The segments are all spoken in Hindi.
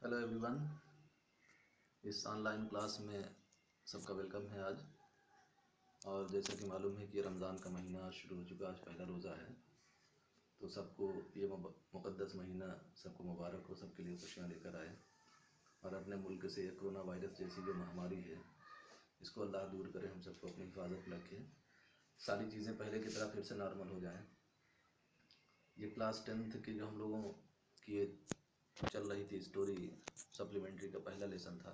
Hello everyone. इस ऑनलाइन क्लास में सबका वेलकम है आज। और जैसा कि मालूम है कि रमज़ान का महीना आज शुरू हो चुका, आज पहला रोज़ा है। तो सबको ये मुक़द्दस महीना सबको मुबारक हो, सबके लिए खुशियाँ लेकर आए। और अपने मुल्क से ये कोरोना वायरस जैसी जो महामारी है, इसको अल्लाह दूर करे, हम सबको अपनी हिफाजत में रखे, सारी चीज़ें पहले की तरह फिर से नॉर्मल हो जाएँ। ये क्लास 10th की जो हम लोगों की ये चल रही थी स्टोरी, सप्लीमेंट्री का पहला लेसन था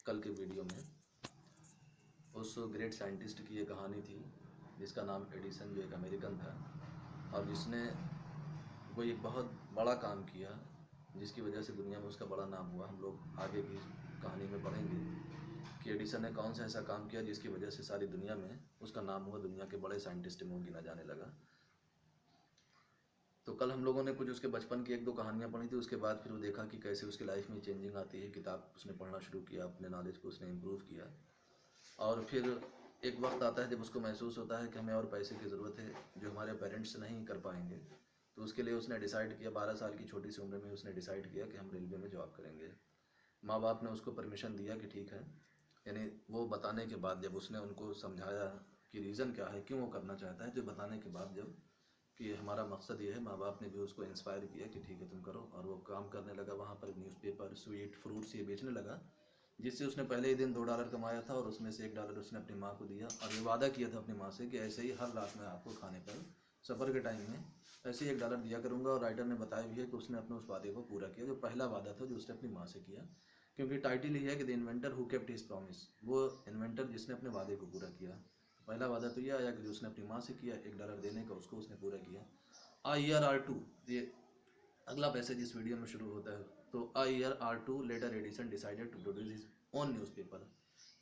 कल के वीडियो में। उस ग्रेट साइंटिस्ट की ये कहानी थी जिसका नाम एडिसन, जो एक अमेरिकन था और जिसने कोई एक बहुत बड़ा काम किया जिसकी वजह से दुनिया में उसका बड़ा नाम हुआ। हम लोग आगे की कहानी में पढ़ेंगे कि एडिसन ने कौन सा ऐसा काम किया जिसकी वजह से सारी दुनिया में उसका नाम हुआ, दुनिया के बड़े साइंटिस्ट में वो गिना जाने लगा। तो कल हम लोगों ने कुछ उसके बचपन की एक दो कहानियाँ पढ़ी थी, उसके बाद फिर वो देखा कि कैसे उसकी लाइफ में चेंजिंग आती है। किताब उसने पढ़ना शुरू किया, अपने नॉलेज को उसने इम्प्रूव किया। और फिर एक वक्त आता है जब उसको महसूस होता है कि हमें और पैसे की ज़रूरत है जो हमारे पेरेंट्स नहीं कर पाएंगे। तो उसके लिए उसने डिसाइड किया, 12 साल की छोटी सी उम्र में उसने डिसाइड किया कि हम रेलवे में जॉब करेंगे। माँ बाप ने उसको परमिशन दिया कि ठीक है। यानी वो बताने के बाद जब उसने उनको समझाया कि रीज़न क्या है, क्यों वो करना चाहता है, जो बताने के बाद जब कि हमारा मकसद ये है, माँ बाप ने भी उसको इंस्पायर किया कि ठीक है तुम करो। और वो काम करने लगा वहाँ पर, न्यूज़पेपर, स्वीट, फ्रूट्स ये बेचने लगा, जिससे उसने पहले ही दिन $2 कमाया था और उसमें से $1 उसने अपनी माँ को दिया। और ये वादा किया था अपनी माँ से कि ऐसे ही हर रात में आपको खाने पर सफ़र के टाइम में ऐसे ही $1 दिया करूँगा। और राइटर ने बताया भी है कि उसने अपने उस वादे को पूरा किया, जो पहला वादा था जो उसने अपनी माँ से किया। क्योंकि टाइटल ही है कि the inventor who kept his promise, वो इन्वेंटर जिसने अपने वादे को पूरा किया। तो पहला वादा तो ये आया कि जो उसने अपनी माँ से किया $1 देने का, उसको उसने पूरा किया। आ ईयर आर टू, ये अगला पैसेज इस वीडियो में शुरू होता है। तो a year or two later Edison decided to produce his own newspaper.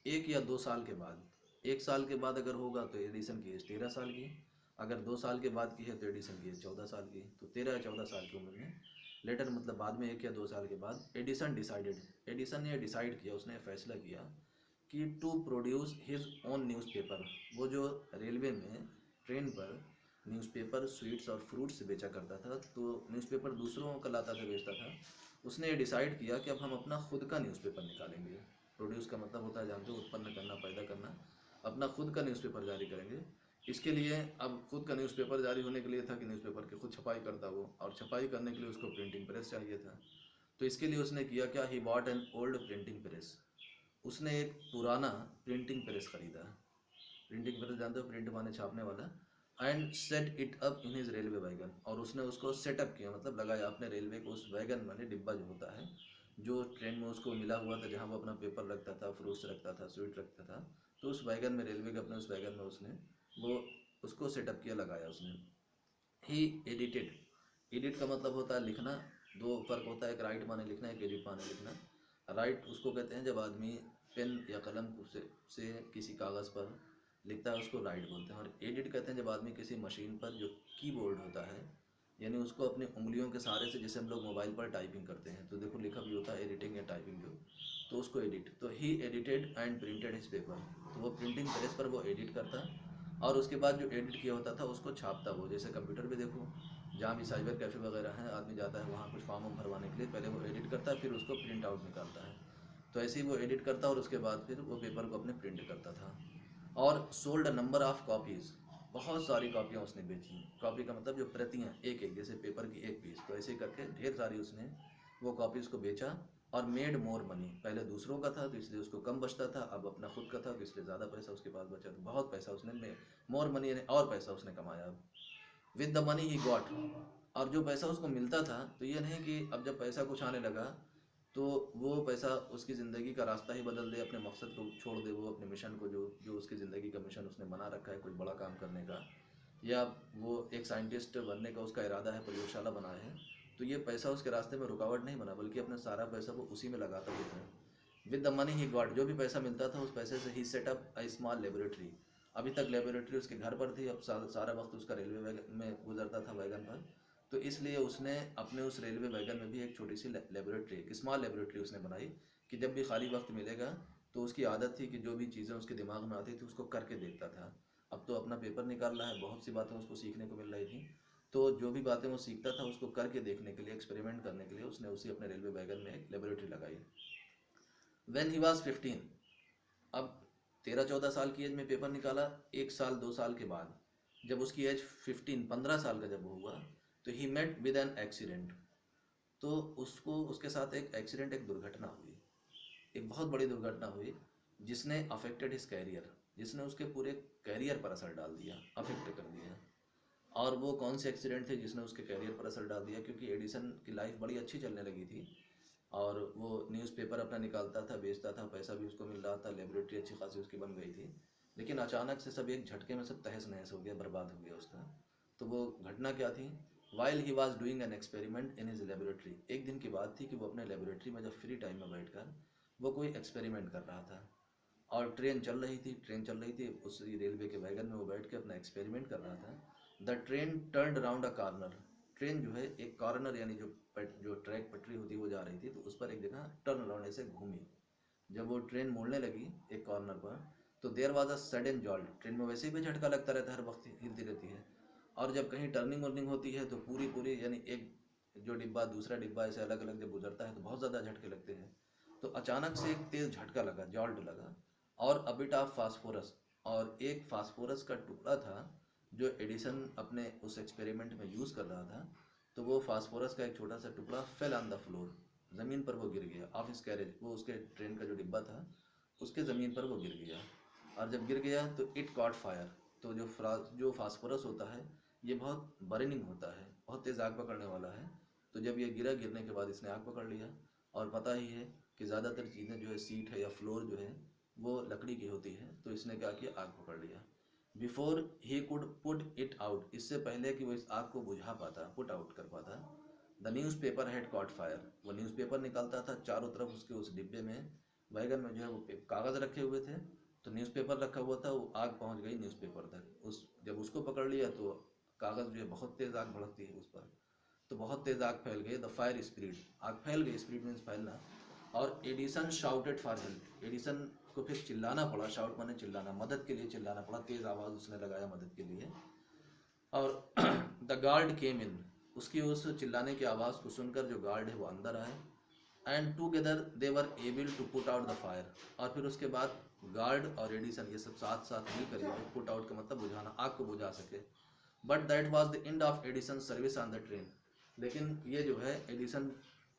1 या 2 साल के बाद, 1 साल के बाद अगर होगा तो एडिसन की एज 13 साल की, अगर 2 साल के बाद की है तो एडिसन की एज 14 साल की। तो 13 या 14 साल की उम्र में, लेटर मतलब बाद में 1 या 2 साल के बाद, एडिसन डिसाइडेड, एडिसन ने डिसाइड किया, उसने फैसला किया कि to produce his own newspaper. वो जो रेलवे में ट्रेन पर न्यूज़पेपर, स्वीट्स और फ्रूट्स बेचा करता था, तो न्यूज़पेपर दूसरों का लाता था, बेचता था। उसने ये डिसाइड किया कि अब हम अपना खुद का न्यूज़पेपर निकालेंगे। प्रोड्यूस का मतलब होता है, जानते हो, उत्पन्न करना, पैदा करना। अपना खुद का न्यूज़पेपर जारी करेंगे। इसके लिए अब खुद का न्यूज़पेपर जारी होने के लिए था कि न्यूज़पेपर की खुद छपाई करता वो, और छपाई करने के लिए उसको प्रिंटिंग प्रेस चाहिए था। तो इसके लिए उसने किया क्या, he bought an old printing press. उसने एक पुराना प्रिंटिंग प्रेस खरीदा। प्रिंटिंग प्रेस जानते हो, प्रिंट माने छापने वाला। And set it up in his railway wagon, और उसने उसको सेटअप किया, मतलब लगाया अपने रेलवे को, उस वैगन माने डिब्बा जो होता है, जो ट्रेन में उसको मिला हुआ था, जहाँ वो अपना पेपर रखता था, फ्रूट्स रखता था, स्वीट रखता था। तो उस वैगन में, रेलवे के अपने उस वैगन में उसने वो उसको सेटअप किया, लगाया उसने। ही एडिटेड, एडिट का मतलब होता है लिखना। दो फर्क होता है, एक राइट माने लिखना, एक एडिट माने लिखना। राइट उसको कहते हैं जब आदमी पेन या कलम से किसी कागज़ पर लिखता है, उसको राइट बोलते हैं। और एडिट कहते हैं जब आदमी किसी मशीन पर, जो कीबोर्ड होता है, यानी उसको अपनी उंगलियों के सहारे से, जैसे हम लोग मोबाइल पर टाइपिंग करते हैं तो देखो लिखा भी होता है एडिटिंग या टाइपिंग जो, तो उसको एडिट। तो he edited and printed his paper, तो वो प्रिंटिंग प्रेस पर वो एडिट करता, और उसके बाद जो एडिट किया होता था उसको छापता। वो जैसे कंप्यूटर पे देखो, जहाँ भी साइबर कैफ़े वगैरह हैं, आदमी जाता है वहाँ कुछ फॉर्म भरवाने के लिए, पहले वो एडिट करता है, फिर उसको प्रिंट आउट निकालता है। तो ऐसे ही वो एडिट करता और उसके बाद फिर वो पेपर को अपने प्रिंट करता था। और sold a number of copies, बहुत सारी कॉपियाँ उसने बेची। कॉपी का मतलब जो प्रतियाँ, एक एक, जैसे पेपर की एक पीस, तो ऐसे करके ढेर सारी उसने वो कॉपीज़ को बेचा। और मेड मोर मनी, पहले दूसरों का था तो इसलिए उसको कम बचता था, अब अपना खुद का था तो इसलिए ज़्यादा पैसा उसके पास बचा। तो बहुत पैसा उसने, मोर मनी यानी और पैसा उसने कमाया। अब with the money he got, और जो पैसा उसको मिलता था, तो ये नहीं कि अब जब पैसा कुछ आने लगा तो वो पैसा उसकी ज़िंदगी का रास्ता ही बदल दे, अपने मकसद को छोड़ दे, वो अपने मिशन को, जो जो उसकी ज़िंदगी का मिशन उसने बना रखा है, कुछ बड़ा काम करने का, या वो एक साइंटिस्ट बनने का उसका इरादा है, प्रयोगशाला बनाए है, तो ये पैसा उसके रास्ते में रुकावट नहीं बना, बल्कि अपना सारा पैसा वो उसी में लगाता भी था। With the money he got, जो भी पैसा मिलता था उस पैसे से ही सेटअप अ स्मॉल लेबोरेटरी। अभी तक लेबोरेटरी उसके घर पर थी, अब सारा वक्त उसका रेलवे वैगन में गुजरता था, वैगन पर। तो इसलिए उसने अपने उस रेलवे वैगन में भी एक छोटी सी लेबोरेटरी, एक स्मॉल लेबोरेटरी उसने बनाई, कि जब भी खाली वक्त मिलेगा, तो उसकी आदत थी कि जो भी चीज़ें उसके दिमाग में आती थी उसको करके देखता था। अब तो अपना पेपर निकाल रहा है, बहुत सी बातें उसको सीखने को मिल रही थी, तो जो भी बातें वो सीखता था उसको करके देखने के लिए, एक्सपेरिमेंट करने के लिए, उसने उसी अपने रेलवे वैगन में एक लेबोरेटरी व्हेन ही वाज 15, अब 13-14 साल की एज में पेपर निकाला। 1 साल 2 साल के बाद जब उसकी एज 15 साल का जब हुआ, तो he met with an accident. तो उसको उसके साथ एक एक्सीडेंट, एक दुर्घटना हुई, एक बहुत बड़ी दुर्घटना हुई, जिसने अफेक्टेड हिज कैरियर, जिसने उसके पूरे कैरियर पर असर डाल दिया, अफेक्ट कर दिया। और वो कौन से एक्सीडेंट थे जिसने उसके कैरियर पर असर डाल दिया? क्योंकि एडिसन की लाइफ बड़ी अच्छी चलने लगी थी, और वो न्यूज़पेपर अपना निकालता था, बेचता था, पैसा भी उसको मिल रहा था, लेबोरेटरी अच्छी खासी उसकी बन गई थी। लेकिन अचानक से सब एक झटके में सब तहस नहस हो गया, बर्बाद हो गया उसका। तो वो घटना क्या थी? While he was doing an experiment in his laboratory, एक दिन की बात थी कि वो अपने लेबोरेटरी में जब फ्री टाइम में बैठकर वो कोई एक्सपेरिमेंट कर रहा था, और ट्रेन चल रही थी, उस रेलवे के वैगन में वो बैठ के अपना एक्सपेरिमेंट कर रहा था। The train turned around a corner, train जो है एक कॉर्नर, यानी जो ट्रैक पटरी होती है वो जा रही थी, तो उस पर एक जगह टर्न अराउंड ऐसे घूमी। जब वो ट्रेन मोड़ने लगी एक कॉर्नर पर, तो there was a sudden jolt. Train में वैसे ही भी झटका लगता रहता है, हर वक्त हिलती रहती है, और जब कहीं टर्निंग वर्निंग होती है तो पूरी पूरी, यानी एक जो डिब्बा दूसरा डिब्बा ऐसे अलग अलग जब गुजरता है तो बहुत ज़्यादा झटके लगते हैं। तो अचानक से एक तेज़ झटका लगा, जॉल्ट लगा, और अ बिट ऑफ फास्फोरस, और एक फास्फोरस का टुकड़ा था जो एडिसन अपने उस एक्सपेरिमेंट में यूज़ कर रहा था। तो वो फास्फोरस का एक छोटा सा टुकड़ा फेल ऑन द फ्लोर, ज़मीन पर वो गिर गया, ऑफ हिस कैरेज, वो उसके ट्रेन का जो डिब्बा था उसके ज़मीन पर वो गिर गया। और जब गिर गया तो इट कॉट फायर। तो जो फास्फोरस होता है ये बहुत बर्निंग होता है, बहुत तेज़ आग पकड़ने वाला है। तो जब ये गिरा, गिरने के बाद इसने आग पकड़ लिया। और पता ही है कि ज़्यादातर चीज़ें जो है, सीट है या फ्लोर जो है वो लकड़ी की होती है, तो इसने क्या किया, आग पकड़ लिया। Before he could put it out, इससे पहले कि वो इस आग को बुझा पाता, पुट आउट कर पाता, the news paper had cot fire. वो न्यूज़पेपर निकालता था, चारों तरफ उसके उस डिब्बे में, वैगन में जो है वो कागज़ रखे हुए थे, तो न्यूज़पेपर रखा हुआ था, वो आग पहुंच गई न्यूज़पेपर तक। उस जब उसको पकड़ लिया तो कागज़ जो है, बहुत तेज़ आग भड़कती है उस पर, तो बहुत तेज़ आग फैल गई। द फायर स्प्रेड, आग फैल गई, स्प्रेड मीन्स फैलना। और Edison shouted for help, Edison को फिर चिल्लाना पड़ा, शाउट माने चिल्लाना, मदद के लिए चिल्लाना पड़ा, तेज़ आवाज़ उसने लगाया मदद के लिए। और द गार्ड केम इन, उसकी उस चिल्लाने की आवाज़ को सुनकर जो गार्ड है वो अंदर आए। And together they were able to put out the fire, और फिर उसके बाद गार्ड और एडिसन ये सब साथ साथ मिलकर, ये पुट आउट का मतलब बुझाना, आग को बुझा सके। But that was the end of Edison service on the train, लेकिन ये जो है एडिसन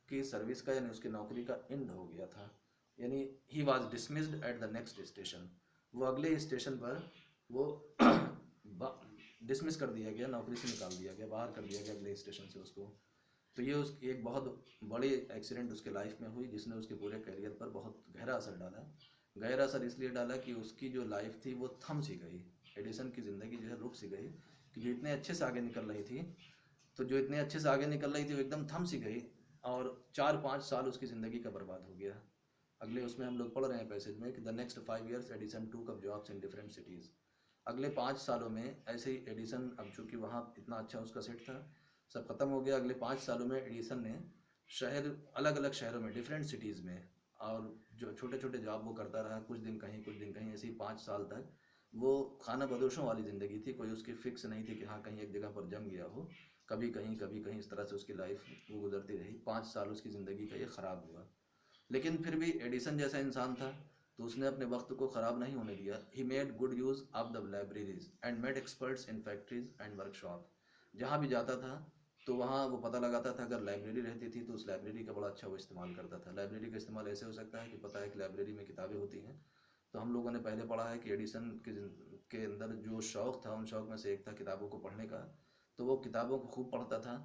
की सर्विस का, यानी उसकी नौकरी का एंड हो गया था। यानी he was dismissed at the next station, वो अगले स्टेशन पर वो डिसमिस कर दिया गया, नौकरी से निकाल दिया गया, बाहर कर दिया गया अगले स्टेशन से उसको। तो ये उस एक बहुत बड़ी एक्सीडेंट उसके लाइफ में हुई, जिसने उसके पूरे करियर पर बहुत गहरा असर डाला। गहरा असर इसलिए डाला कि उसकी जो लाइफ थी वो थम सी गई, एडिसन की ज़िंदगी जो है रुक सी गई, कि जो इतने अच्छे से आगे निकल रही थी, तो जो इतने अच्छे से आगे निकल रही थी वो एकदम थम सी गई, और 4-5 साल उसकी ज़िंदगी का बर्बाद हो गया। अगले उसमें हम लोग पढ़ रहे हैं पैसेज में कि द नेक्स्ट 5 years एडिसन टूक up jobs in different cities. अगले 5 सालों में ऐसे ही एडिसन, अब चूँकि वहाँ इतना अच्छा उसका सेट था, सब खत्म हो गया। अगले 5 सालों में एडिसन ने शहर, अलग अलग शहरों में, डिफरेंट सिटीज़ में, और जो छोटे छोटे जॉब वो करता रहा, कुछ दिन कहीं कुछ दिन कहीं, ऐसे ही 5 साल तक वो खाना बदोशों वाली ज़िंदगी थी। कोई उसकी फिक्स नहीं थी कि हाँ कहीं एक जगह पर जम गया हो, कभी कहीं, इस तरह से उसकी लाइफ वो गुजरती रही। 5 साल उसकी ज़िंदगी का ये ख़राब हुआ। लेकिन फिर भी एडिसन जैसा इंसान था, तो उसने अपने वक्त को ख़राब नहीं होने दिया। He made good use of the libraries and made experts in factories and workshop. जहाँ भी जाता था तो वहाँ वो पता लगाता था, अगर लाइब्रेरी रहती थी तो उस लाइब्रेरी का बड़ा अच्छा वो इस्तेमाल करता था। लाइब्रेरी का इस्तेमाल ऐसे हो सकता है कि पता है कि लाइब्रेरी में किताबें होती हैं, तो हम लोगों ने पहले पढ़ा है कि एडिसन के अंदर जो शौक़ था, उन शौक़ में से एक था किताबों को पढ़ने का, तो वो किताबों को खूब पढ़ता था।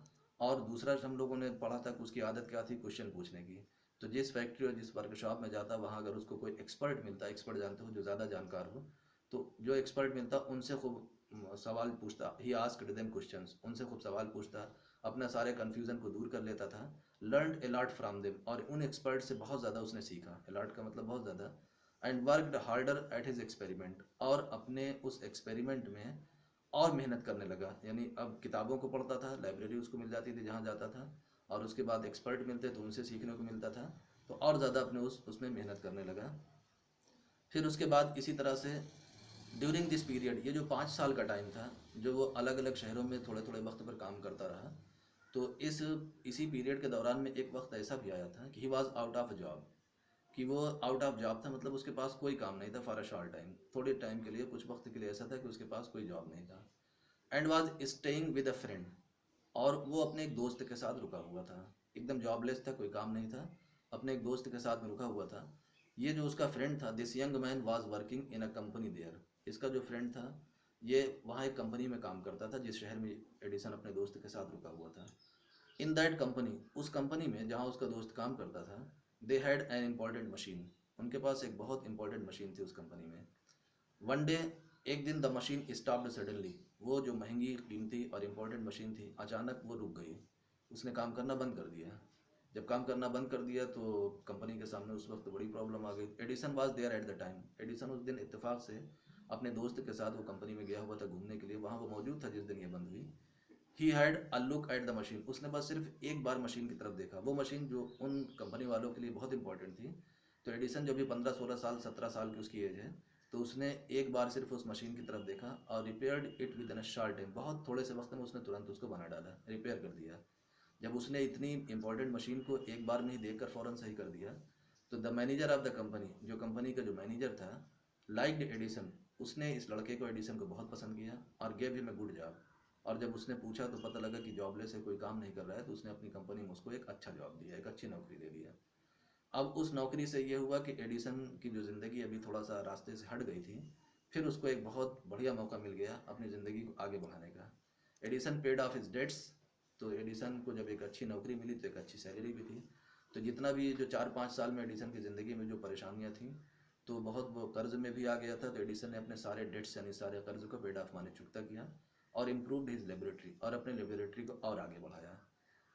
और दूसरा हम लोगों ने पढ़ा था कि उसकी आदत क्या थी, क्वेश्चन पूछने की। तो जिस फैक्ट्री और जिस वर्कशॉप में जाता, वहाँ अगर उसको कोई एक्सपर्ट मिलता, एक्सपर्ट जानते हो जो ज़्यादा जानकार हो, तो जो एक्सपर्ट मिलता उनसे खूब सवाल पूछता। ही आस्क्ड देम क्वेश्चंस, उनसे खूब सवाल पूछता, अपना सारे कन्फ्यूज़न को दूर कर लेता था। लर्नड अलॉट फ्रॉम देम, और उन एक्सपर्ट से बहुत ज़्यादा उसने सीखा, अलॉट का मतलब बहुत ज़्यादा। And worked harder at his experiment, और अपने उस एक्सपेरिमेंट में और मेहनत करने लगा। यानी अब किताबों को पढ़ता था, लाइब्रेरी उसको मिल जाती थी जहाँ जाता था, और उसके बाद एक्सपर्ट मिलते तो उनसे सीखने को मिलता था, तो और ज़्यादा अपने उसमें मेहनत करने लगा। फिर उसके बाद इसी तरह से ड्यूरिंग दिस पीरियड, ये जो 5 साल का टाइम था, जो वो अलग अलग शहरों में थोड़े थोड़े वक्त पर काम करता रहा, तो इसी पीरियड के दौरान में एक वक्त ऐसा भी आया था कि he was out of job, कि वो आउट ऑफ जॉब था, मतलब उसके पास कोई काम नहीं था फॉर अ शॉर्ट टाइम, थोड़े टाइम के लिए, कुछ वक्त के लिए ऐसा था कि उसके पास कोई जॉब नहीं था। And was staying with a friend, और वो अपने एक दोस्त के साथ रुका हुआ था, एकदम जॉबलेस था, कोई काम नहीं था, अपने एक दोस्त के साथ में रुका हुआ था। ये जो उसका फ्रेंड था, this young man was working in a company there, इसका जो फ्रेंड था ये वहाँ एक कंपनी में काम करता था जिस शहर में एडिसन अपने दोस्त के साथ रुका हुआ था। इन दैट कंपनी, उस कंपनी में जहाँ उसका दोस्त काम करता था, they had an important machine, उनके पास एक बहुत इंपॉर्टेंट मशीन थी उस कंपनी में। वन डे, एक दिन, द मशीन स्टॉप्ड सडनली, वो जो महंगी कीमती और इम्पोर्टेंट मशीन थी अचानक वो रुक गई, उसने काम करना बंद कर दिया। जब काम करना बंद कर दिया तो कंपनी के सामने उस वक्त बड़ी प्रॉब्लम आ गई। Edison was there at the time, Edison उस दिन इत्तेफाक से अपने दोस्त के साथ वो कंपनी में गया हुआ था घूमने के लिए, वहाँ वो मौजूद था जिस दिन ये बंद हुई। He had a look at the machine, उसने बस सिर्फ एक बार मशीन की तरफ देखा, वो मशीन जो उन कंपनी वालों के लिए बहुत इंपॉर्टेंट थी। तो एडिसन जो भी 15-16 साल 17 साल की उसकी एज है, तो उसने एक बार सिर्फ उस मशीन की तरफ देखा और repaired it with in a short time, बहुत थोड़े से वक्त में उसने तुरंत उसको बना डाला, रिपेयर कर दिया। जब उसने इतनी इंपॉर्टेंट मशीन को एक बार में ही देखकर फ़ौरन सही कर दिया, तो the manager of the company, जो कंपनी का जो मैनेजर था, लाइक्ड एडिसन, उसने इस लड़के को, एडिसन को बहुत पसंद किया और gave him a good job. और जब उसने पूछा तो पता लगा कि जॉबलेस है, कोई काम नहीं कर रहा है, तो उसने अपनी कंपनी में उसको एक अच्छा जॉब दिया, एक अच्छी नौकरी दे दिया। अब उस नौकरी से ये हुआ कि एडिसन की जो ज़िंदगी अभी थोड़ा सा रास्ते से हट गई थी, फिर उसको एक बहुत बढ़िया मौका मिल गया अपनी ज़िंदगी को आगे बढ़ाने का। Edison paid off his debts, तो एडिसन को जब एक अच्छी नौकरी मिली तो एक अच्छी सैलरी भी थी, तो जितना भी जो 4-5 साल में एडिसन की ज़िंदगी में जो परेशानियाँ थीं, तो बहुत वो कर्ज में भी आ गया था, तो एडिसन ने अपने सारे डेट्स यानी सारे कर्ज को पेड ऑफ माने चुकता किया और इम्प्रूव्ड हिज लेबोरेटरी, और अपने लेबोरेटरी को और आगे बढ़ाया,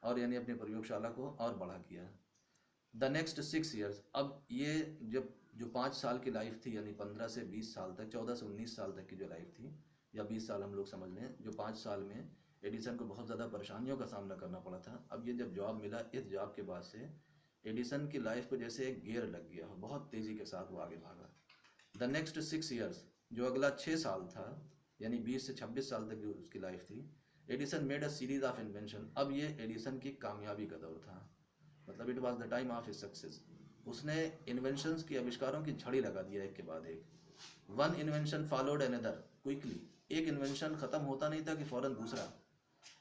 और यानी अपनी प्रयोगशाला को और बड़ा किया। द नेक्स्ट 6 ईयर्स, अब ये जब जो 5 साल की लाइफ थी, यानी 15 से 20 साल तक, 14 से 19 साल तक की जो लाइफ थी, या 20 साल हम लोग समझ लें, जो 5 साल में एडिसन को बहुत ज़्यादा परेशानियों का सामना करना पड़ा था। अब ये जब जॉब मिला, इस जॉब के बाद से एडिसन की लाइफ को जैसे एक गियर लग गया, बहुत तेज़ी के साथ वो आगे भागा। द नेक्स्ट 6 ईयर्स, जो अगला 6 साल था, यानी 20 से 26 साल तक जो उसकी लाइफ थी, Edison made a series of invention, अब ये एडिसन की कामयाबी का दौर था, मतलब it was the time of his success. उसने इन्वेंशंस की, आविष्कारों की झड़ी लगा दिया एक के बाद एक। One invention followed another quickly, एक इन्वेंशन खत्म होता नहीं था कि फौरन दूसरा,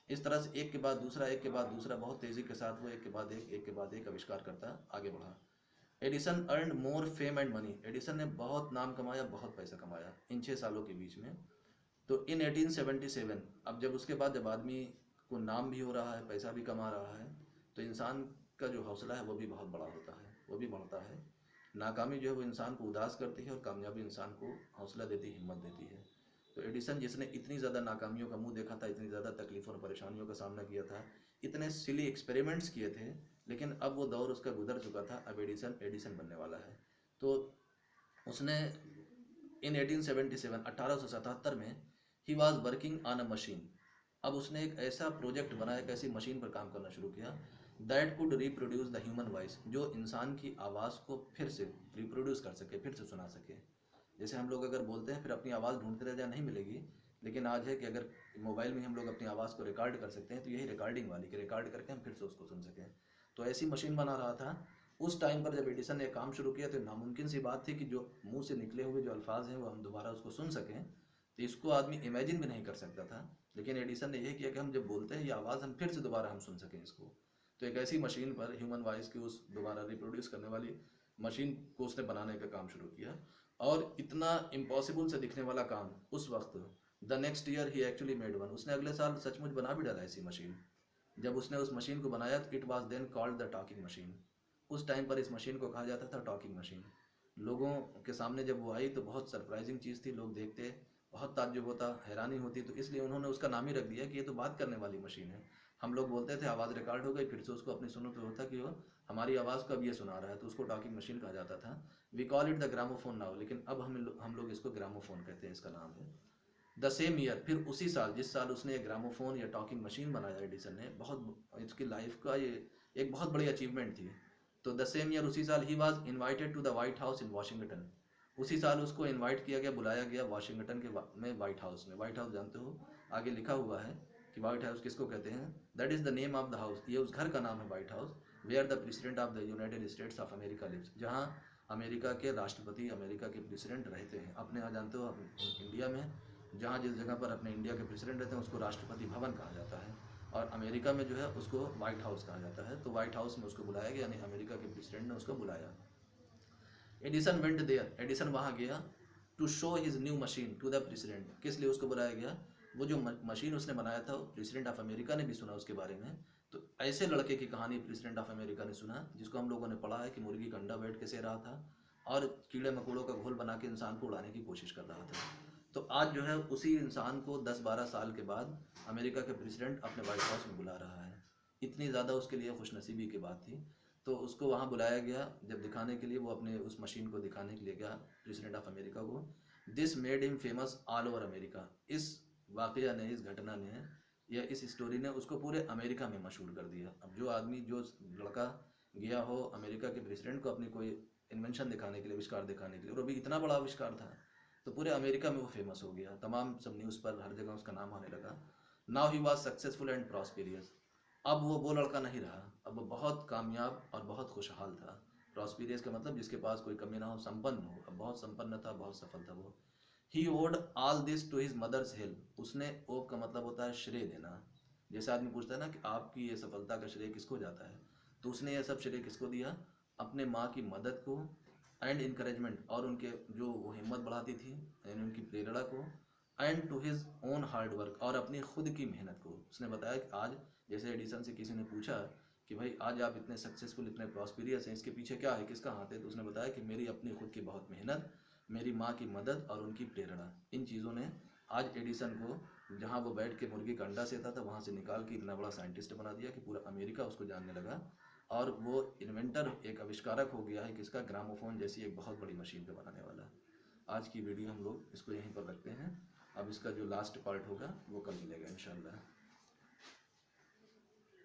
इस तरह से एक के बाद दूसरा, एक के बाद दूसरा, बहुत तेजी के साथ वो एक के बाद एक आविष्कार करता आगे बढ़ा। Edison earn more fame and money, Edison ने बहुत नाम कमाया, बहुत पैसा कमाया इन 6 सालों के बीच में। तो इन 1877, अब जब उसके बाद जब आदमी को नाम भी हो रहा है, पैसा भी कमा रहा है, तो इंसान का जो हौसला है वो भी बहुत बड़ा होता है, वो भी बढ़ता है। नाकामी जो है वो इंसान को उदास करती है और कामयाबी इंसान को हौसला देती, हिम्मत देती है। तो एडिसन, जिसने इतनी ज़्यादा नाकामियों का मुंह देखा था, इतनी ज़्यादा तकलीफ़ों और परेशानियों का सामना किया था, इतने सिली एक्सपेरिमेंट्स किए थे, लेकिन अब वो दौर उसका गुजर चुका था, अब एडिसन एडिसन बनने वाला है। तो उसने इन 1877, 1877 में, he was working on a machine, अब उसने एक ऐसा प्रोजेक्ट बनाया, एक ऐसी मशीन पर काम करना शुरू किया, that could reproduce the human voice, जो इंसान की आवाज़ को फिर से रिप्रोड्यूस कर सके, फिर से सुना सके। जैसे हम लोग अगर बोलते हैं फिर अपनी आवाज़ ढूंढते रह जाए, नहीं मिलेगी, लेकिन आज है कि अगर मोबाइल में हम लोग अपनी आवाज़ को रिकॉर्ड कर सकते हैं, तो यही रिकॉर्डिंग वाली कि रिकॉर्ड करके हम फिर से उसको सुन सकें। तो ऐसी मशीन बना रहा था उस टाइम पर जब एडिसन ने काम शुरू किया, तो नामुमकिन सी बात थी कि जो मुंह से निकले हुए जो अल्फाज हैं वो हम दोबारा उसको सुन सकें, तो इसको आदमी इमेजिन भी नहीं कर सकता था। लेकिन एडिसन ने यह किया कि हम जब बोलते हैं ये आवाज़ हम फिर से दोबारा हम सुन सकें इसको। तो एक ऐसी मशीन पर ह्यूमन वॉइस की उस दोबारा रिप्रोड्यूस करने वाली मशीन को उसने बनाने का काम शुरू किया, और इतना इम्पॉसिबल से दिखने वाला काम उस वक्त, the next year he actually made one, उसने अगले साल सचमुच बना भी डाला ऐसी मशीन। जब उसने उस मशीन को बनाया तो it was then called the talking machine, उस टाइम पर इस मशीन को कहा जाता था टॉकिंग मशीन। लोगों के सामने जब वो आई तो बहुत सरप्राइजिंग चीज़ थी, लोग देखते बहुत ताज्जुब होता, हैरानी होती, तो इसलिए उन्होंने उसका नाम ही रख दिया कि ये तो बात करने वाली मशीन है। हम लोग बोलते थे आवाज़ रिकॉर्ड हो गई, फिर से उसको अपनी सुनो तो होता कि वो हमारी आवाज़ को अब ये सुना रहा है, तो उसको टॉकिंग मशीन कहा जाता था। We call it the gramophone now, लेकिन अब हम लोग इसको ग्रामोफोन कहते हैं, इसका नाम है। द सेम ईयर, फिर उसी साल जिस साल उसने ग्रामोफोन या टॉकिंग मशीन बनाया एडिसन ने, बहुत इसकी लाइफ का ये एक बहुत बड़ी अचीवमेंट थी। तो द सेम ईयर, उसी साल, he was invited to the White House in Washington, उसी साल उसको इनवाइट किया गया, बुलाया गया वाशिंगटन के में वाइट हाउस में। वाइट हाउस जानते हो, आगे लिखा हुआ है कि वाइट हाउस किसको कहते हैं, that is the name of the house, ये उस घर का नाम है White House. Where the president of the United States of America lives, जहाँ अमेरिका के राष्ट्रपति, अमेरिका के प्रेसिडेंट रहते हैं। अपने यहाँ जानते हो इंडिया में जहाँ जिस जगह पर अपने इंडिया के प्रेसिडेंट रहते हैं उसको राष्ट्रपति भवन कहा जाता है, और अमेरिका में जो है उसको व्हाइट हाउस कहा जाता है। तो व्हाइट हाउस में उसको बुलाया गया, यानी अमेरिका के प्रेसिडेंट ने उसको बुलाया। एडिसन वेंट देयर, एडिसन वहाँ गया to show his new machine to the president. किस लिए उसको बुलाया गया? वो जो मशीन उसने बनाया था प्रेसिडेंट ऑफ अमेरिका ने भी सुना उसके बारे में। तो ऐसे लड़के की कहानी प्रेसिडेंट ऑफ अमेरिका ने सुना, जिसको हम लोगों ने पढ़ा है कि मुर्गी का अंडा बैठ कैसे रहा था और कीड़े मकोड़ों का घोल बना के इंसान को उड़ाने की कोशिश कर रहा था। तो आज जो है उसी इंसान को 10-12 साल के बाद अमेरिका के प्रेसिडेंट अपने व्हाइट हाउस में बुला रहा है। इतनी ज़्यादा उसके लिए खुशनसीबी की बात थी। तो उसको वहाँ बुलाया गया जब दिखाने के लिए, वो अपने उस मशीन को दिखाने के लिए गया प्रेसिडेंट ऑफ अमेरिका को। This made him famous all over America. इस वाकया ने, इस घटना ने या इस स्टोरी ने उसको पूरे अमेरिका में मशहूर कर दिया। अब जो आदमी, जो लड़का गया हो अमेरिका के प्रेसिडेंट को अपनी कोई इन्वेंशन दिखाने के लिए, आविष्कार दिखाने के लिए, और वो भी इतना बड़ा आविष्कार था, तो पूरे अमेरिका में वो फेमस हो गया। तमाम सब न्यूज़ पर हर जगह उसका नाम आने लगा। Now he was successful and prosperous. अब वो लड़का नहीं रहा, अब वो बहुत कामयाब और बहुत खुशहाल था। प्रॉस्पेरियस का मतलब जिसके पास कोई कमी ना हो, संपन्न हो। अब बहुत संपन्न था, बहुत सफल था वो। He owed all this to his mother's help. उसने ओक का मतलब होता है श्रेय देना। जैसे आदमी पूछता है ना कि आपकी ये सफलता का श्रेय किसको जाता है, तो उसने ये सब श्रेय किसको दिया? अपने माँ की मदद को, एंड इनकरेजमेंट, और उनके जो वो हिम्मत बढ़ाती थी यानी उनकी प्रेरणा को, and to his own hard work, और अपनी खुद की मेहनत को। उसने बताया कि आज जैसे एडिसन से किसी ने पूछा कि भाई आज आप इतने सक्सेसफुल, इतने प्रॉस्पेरियस हैं, इसके पीछे क्या है, किसका हाथ है? तो उसने बताया कि मेरी अपनी खुद की बहुत मेहनत, मेरी माँ की मदद और उनकी प्रेरणा, इन चीज़ों ने आज एडिसन को, जहाँ वो बैठ के मुर्गी का अंडा सेता था, वहाँ से निकाल के इतना बड़ा साइंटिस्ट बना दिया कि पूरा अमेरिका उसको जानने लगा। और वो इन्वेंटर, एक आविष्कारक हो गया है किसका? ग्रामोफोन जैसी एक बहुत बड़ी मशीन का बनाने वाला। आज की वीडियो हम लोग इसको यहीं पर रखते हैं। अब इसका जो लास्ट पार्ट होगा वो कल मिलेगा इंशाल्लाह।